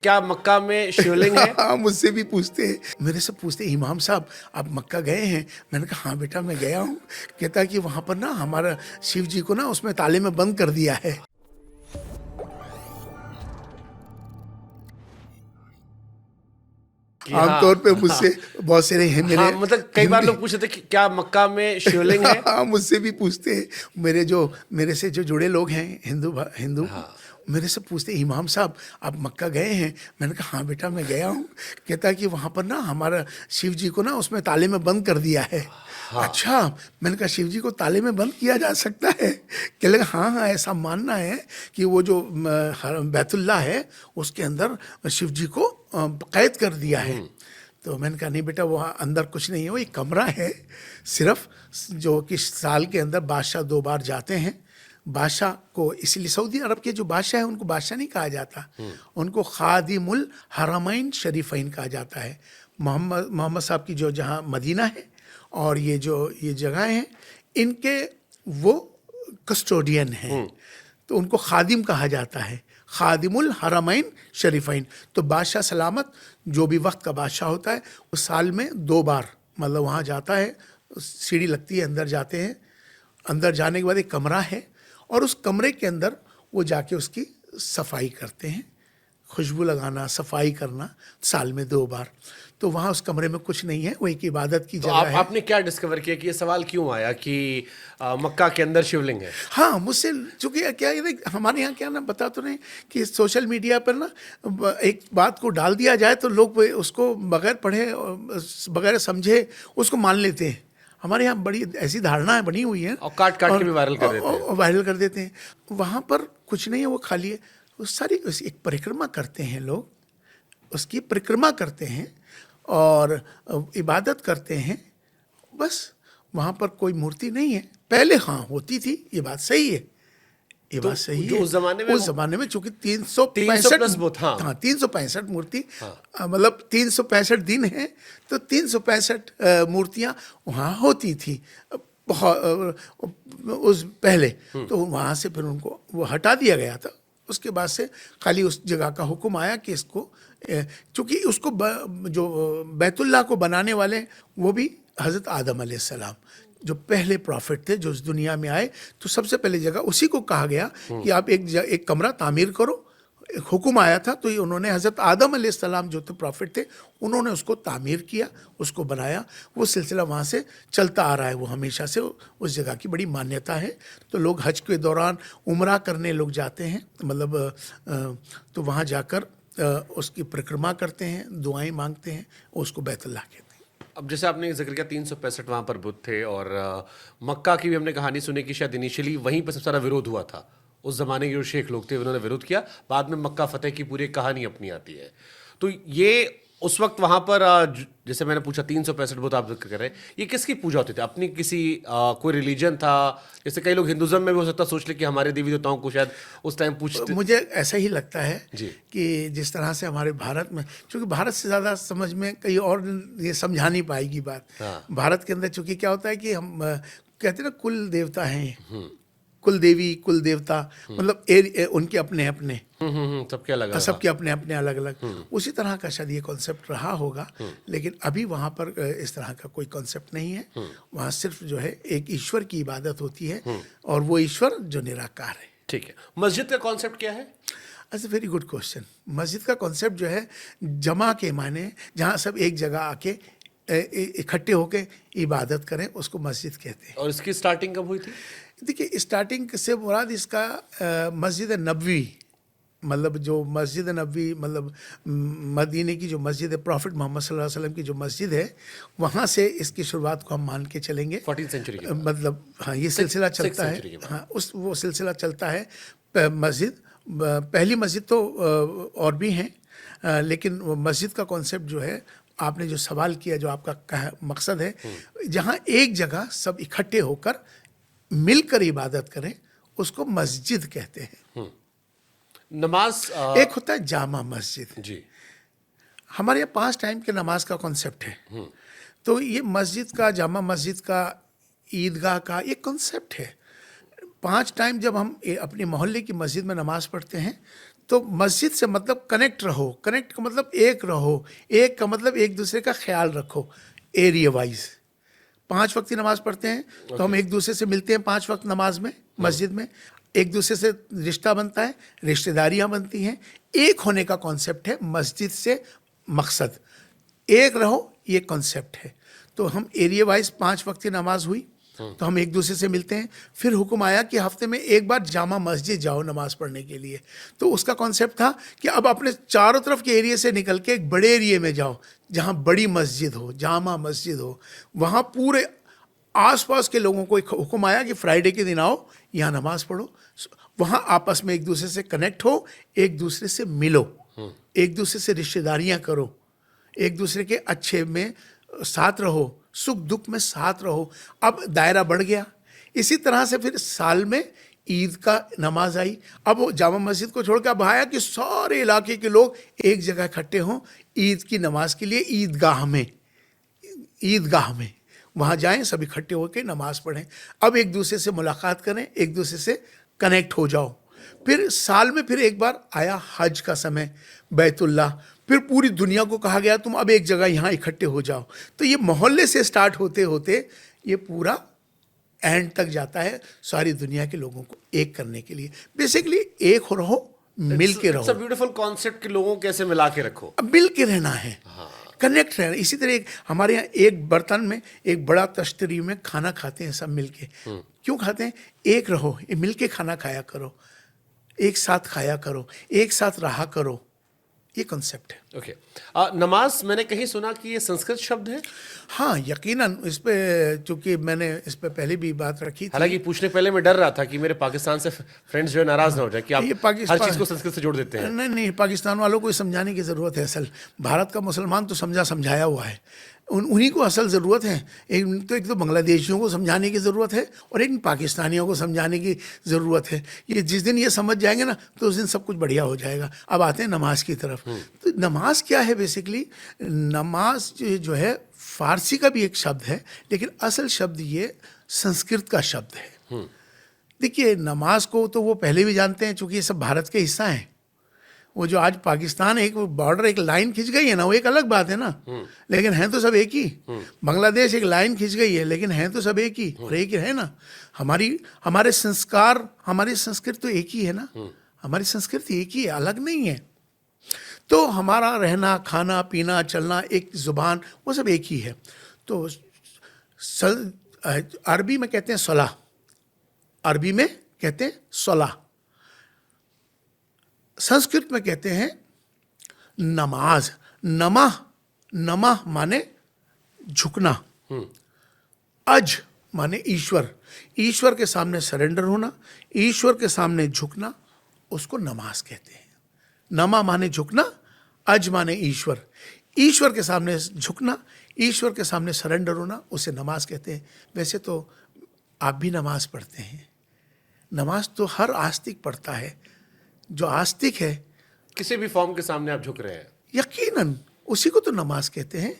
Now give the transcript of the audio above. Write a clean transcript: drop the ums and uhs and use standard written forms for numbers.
क्या मक्का में शिवलिंग है? हाँ, मुझसे भी पूछते हैं, मेरे से पूछते हैं, इमाम साहब आप मक्का गए हैं? मैंने कहा हाँ बेटा मैं गया हूँ। कहता है कि वहाँ पर ना हमारा शिव जी को ना उसमें ताले में बंद कर दिया है। कि आमतौर पे हाँ। मुझसे बहुत सारे हैं मेरे हाँ, मतलब कई बार हिंदी। लोग पूछते थे कि क्या मक्का में शिवलिंग है? हाँ, मुझसे भी पूछते हैं, मेरे से जो जुड़े लोग हैं हिंदू हाँ। मेरे से पूछते हैं, इमाम साहब आप मक्का गए हैं? मैंने कहा हाँ बेटा मैं गया हूँ। कहता है कि वहाँ पर ना हमारा शिव जी को ना उसमें ताले में बंद कर दिया है। हाँ। अच्छा, मैंने कहा शिव जी को ताले में बंद किया जा सकता है? कहने लगा हाँ हाँ ऐसा मानना है कि वो जो बैतुल्ला है उसके अंदर शिव जी को कैद कर दिया है। तो मैंने कहा नहीं बेटा वहाँ अंदर कुछ नहीं है, वो एक कमरा है सिर्फ, जो कि साल के अंदर बादशाह 2 बार जाते हैं। बादशाह को इसलिए सऊदी अरब के जो बादशाह है उनको बादशाह नहीं कहा जाता, उनको खादिमुल हरमैन शरीफैन कहा जाता है। मोहम्मद साहब की जो जहाँ मदीना है और ये जगह हैं, इनके वो कस्टोडियन हैं, तो उनको खादिम कहा जाता है, खादिमुल हरमैन शरीफैन। तो बादशाह सलामत जो भी वक्त का बादशाह होता है वो साल में 2 बार मतलब वहाँ जाता है, सीढ़ी लगती है, अंदर जाते हैं। अंदर जाने के बाद एक कमरा है और उस कमरे के अंदर वो जाके उसकी सफाई करते हैं, खुशबू लगाना, सफाई करना साल में 2 बार। तो वहाँ उस कमरे में कुछ नहीं है, वो एक इबादत की तो जगह है। आपने क्या डिस्कवर किया कि ये सवाल क्यों आया कि मक्का के अंदर शिवलिंग है? हाँ, मुझसे चूंकि क्या है ना, हमारे यहाँ क्या ना बता तो नहीं कि सोशल मीडिया पर ना एक बात को डाल दिया जाए तो लोग उसको बगैर पढ़े और बगैर समझे उसको मान लेते हैं। हमारे यहाँ बड़ी ऐसी धारणाएं बनी हुई हैं और काट काट के भी वायरल कर देते हैं। और वायरल कर देते हैं। वहाँ पर कुछ नहीं है, वो खाली है। वो सारी एक परिक्रमा करते हैं लोग, उसकी परिक्रमा करते हैं और इबादत करते हैं, बस। वहाँ पर कोई मूर्ति नहीं है। पहले हाँ होती थी, ये बात सही है, ये तो बात सही जो है। उस जमाने में उस जमाने में चूंकि 300 प्लस बुत, हाँ। 365 मूर्ति, हाँ। मतलब 365 दिन है, तो 365 मूर्तियाँ वहाँ होती थी बहुत उस पहले। तो वहाँ से फिर उनको वो हटा दिया गया था। उसके बाद से खाली उस जगह का हुक्म आया कि इसको चूँकि उसको जो बैतुल्लाह को बनाने वाले वो भी हज़रत आदम अलैहिस्सलाम जो पहले प्रॉफिट थे जो इस दुनिया में आए, तो सबसे पहले जगह उसी को कहा गया कि आप एक कमरा तामीर करो। एक हुक्म आया था, तो ये उन्होंने हज़रत आदम अलैहिस्सलाम जो थे प्रॉफिट थे, उन्होंने उसको तामीर किया, उसको बनाया। वो सिलसिला वहाँ से चलता आ रहा है, वो हमेशा से उस जगह की बड़ी मान्यता है। तो लोग हज के दौरान उम्रा करने लोग जाते हैं, मतलब तो वहाँ जाकर उसकी परिक्रमा करते हैं, दुआएं मांगते हैं, उसको बैतुल्लाह कहते हैं। अब जैसे आपने जिक्र किया 365 वहाँ पर बुत थे और मक्का की भी हमने कहानी सुनी कि शायद इनिशियली वहीं पर सबसे सारा विरोध हुआ था। उस जमाने के जो शेख लोग थे उन्होंने विरोध किया, बाद में मक्का फतेह की पूरी कहानी अपनी आती है। तो ये उस वक्त वहाँ पर जैसे मैंने पूछा 365 बुत आप जिक्र कर रहे हैं, ये किसकी पूजा होती थी? अपनी किसी कोई रिलीजन था? जैसे कई लोग हिंदुज्म में भी हो सकता सोच ले कि हमारे देवी देवताओं को शायद उस टाइम पूछते। मुझे ऐसा ही लगता है जी। कि जिस तरह से हमारे भारत में, चूँकि भारत से ज़्यादा समझ में कहीं और ये समझा नहीं पाएगी बात। हाँ। भारत के अंदर चूँकि क्या होता है कि हम कहते हैं ना कुल देवता हैं, कुल देवी कुल देवता, मतलब उनके अपने अपने, सबके अलग अलग। सबके अपने अपने अलग अलग। उसी तरह का शायद ये कॉन्सेप्ट रहा होगा, लेकिन अभी वहाँ पर इस तरह का कोई कॉन्सेप्ट नहीं है। वहाँ सिर्फ जो है एक ईश्वर की इबादत होती है और वो ईश्वर जो निराकार है। ठीक है, मस्जिद का कॉन्सेप्ट क्या है? अच्छा, वेरी गुड क्वेश्चन। मस्जिद का कॉन्सेप्ट जो है जमा के माने, जहाँ सब एक जगह आके इकट्ठे होके इबादत करें, उसको मस्जिद कहते हैं। और इसकी स्टार्टिंग कब हुई थी? देखिए, स्टार्टिंग से मुराद इसका मस्जिद नबवी, मतलब जो मस्जिद नबवी, मतलब मदीने की जो मस्जिद है, प्रॉफिट मोहम्मद सल्लल्लाहु अलैहि वसल्लम की जो मस्जिद है, वहाँ से इसकी शुरुआत को हम मान के चलेंगे। 14th सेंचुरी के बाद। मतलब हाँ, ये सिलसिला चलता है। century के बाद। हाँ, वो सिलसिला चलता है। मस्जिद, पहली मस्जिद तो और भी हैं, लेकिन वो मस्जिद का कॉन्सेप्ट जो है, आपने जो सवाल किया, जो आपका मकसद है, जहाँ एक जगह सब इकट्ठे होकर मिलकर इबादत करें, उसको मस्जिद कहते हैं। नमाज एक होता है जामा मस्जिद। जी। हमारे यहाँ 5 टाइम के नमाज का कॉन्सेप्ट है। तो ये मस्जिद का, जामा मस्जिद का, ईदगाह का एक कॉन्सेप्ट है। 5 टाइम जब हम अपने मोहल्ले की मस्जिद में नमाज पढ़ते हैं तो मस्जिद से मतलब कनेक्ट रहो, कनेक्ट का मतलब एक रहो, एक का मतलब एक दूसरे का ख्याल रखो एरिया वाइज। 5 वक्त की नमाज पढ़ते हैं तो हम एक दूसरे से मिलते हैं 5 वक्त नमाज में, मस्जिद में, एक दूसरे से रिश्ता बनता है, रिश्तेदारियां बनती हैं। एक होने का कॉन्सेप्ट है मस्जिद से मकसद, एक रहो, ये कॉन्सेप्ट है। तो हम एरिया वाइज 5 वक्त की नमाज हुई तो हम एक दूसरे से मिलते हैं। फिर हुक्म आया कि हफ्ते में एक बार जामा मस्जिद जाओ नमाज पढ़ने के लिए। तो उसका कॉन्सेप्ट था कि अब अपने चारों तरफ के एरिया से निकल के एक बड़े एरिया में जाओ जहाँ बड़ी मस्जिद हो, जामा मस्जिद हो। वहाँ पूरे आसपास के लोगों को एक हुक्म आया कि फ्राइडे के दिन आओ, यहाँ नमाज पढ़ो, वहाँ आपस में एक दूसरे से कनेक्ट हो, एक दूसरे से मिलो, एक दूसरे से रिश्तेदारियाँ करो, एक दूसरे के अच्छे में साथ रहो, सुख दुख में साथ रहो। अब दायरा बढ़ गया। इसी तरह से फिर साल में ईद का नमाज आई। अब वो जामा मस्जिद को छोड़ के अब आया कि सारे इलाके के लोग एक जगह इकट्ठे हों ईद की नमाज के लिए, ईदगाह में वहाँ जाएं, सब इकट्ठे होकर नमाज पढ़ें। अब एक दूसरे से मुलाकात करें, एक दूसरे से कनेक्ट हो जाओ। फिर साल में फिर एक बार आया हज का समय, बैतुल्लाह। फिर पूरी दुनिया को कहा गया तुम अब एक जगह यहाँ इकट्ठे हो जाओ। तो ये मोहल्ले से स्टार्ट होते होते ये पूरा एंड तक जाता है, सारी दुनिया के लोगों को एक करने के लिए। बेसिकली एक हो रहो, मिल के रहो। इट्स अ ब्यूटीफुल कॉन्सेप्ट कि लोगों को कैसे मिला के रखो, अब मिल के रहना है, कनेक्ट रहना। इसी तरह हमारे यहाँ एक बर्तन में एक बड़ा तश्तरी में खाना खाते हैं सब मिल के। क्यों खाते हैं? एक रहो, ये मिल के खाना खाया करो, एक साथ खाया करो, एक साथ रहा करो, ये कॉन्सेप्ट है। ओके। नमाज मैंने कहीं सुना कि ये संस्कृत शब्द है। हाँ, यकीनन इस पे, चूंकि मैंने इस पे पहले भी बात रखी थी। हालांकि पूछने पहले मैं डर रहा था कि मेरे पाकिस्तान से फ्रेंड्स जो है नाराज ना हो जाए कि आप ये हर पाकिस्तान- चीज को संस्कृत से जोड़ देते हैं। नहीं नहीं, पाकिस्तान वालों को समझाने की ज़रूरत है। असल भारत का मुसलमान तो समझाया हुआ है, उन्हीं को असल ज़रूरत है। एक तो बांग्लादेशियों को समझाने की ज़रूरत है और एक पाकिस्तानियों को समझाने की ज़रूरत है। ये जिस दिन ये समझ जाएंगे ना तो उस दिन सब कुछ बढ़िया हो जाएगा। अब आते हैं नमाज की तरफ। तो नमाज क्या है? बेसिकली नमाज जो है फारसी का भी एक शब्द है, लेकिन असल शब्द ये संस्कृत का शब्द है। देखिए, नमाज को तो वो पहले भी जानते हैं, चूँकि ये सब भारत के हिस्सा हैं। वो जो आज पाकिस्तान एक बॉर्डर, एक लाइन खिंच गई है ना, वो एक अलग बात है ना, लेकिन हैं तो सब एक ही। बांग्लादेश एक लाइन खिंच गई है, लेकिन हैं तो सब एक ही, और एक ही है ना। हमारे संस्कार, हमारी संस्कृति तो एक ही है ना, हमारी संस्कृति एक ही है, अलग नहीं है। तो हमारा रहना, खाना, पीना, चलना, एक जुबान, वो सब एक ही है। तो अरबी में कहते हैं सलाह, अरबी में कहते हैं सलाह, संस्कृत में कहते हैं नमाज। नमः, नमः माने झुकना, अज माने ईश्वर, ईश्वर के सामने सरेंडर होना, ईश्वर के सामने झुकना, उसको नमाज कहते हैं। नमा माने झुकना, अज माने ईश्वर, ईश्वर के सामने झुकना, ईश्वर के सामने सरेंडर होना, उसे नमाज कहते हैं। वैसे तो आप भी नमाज पढ़ते हैं, नमाज तो हर आस्तिक पढ़ता है। जो आस्तिक है, किसी भी फॉर्म के सामने आप झुक रहे हैं, यकीनन उसी को तो नमाज कहते हैं।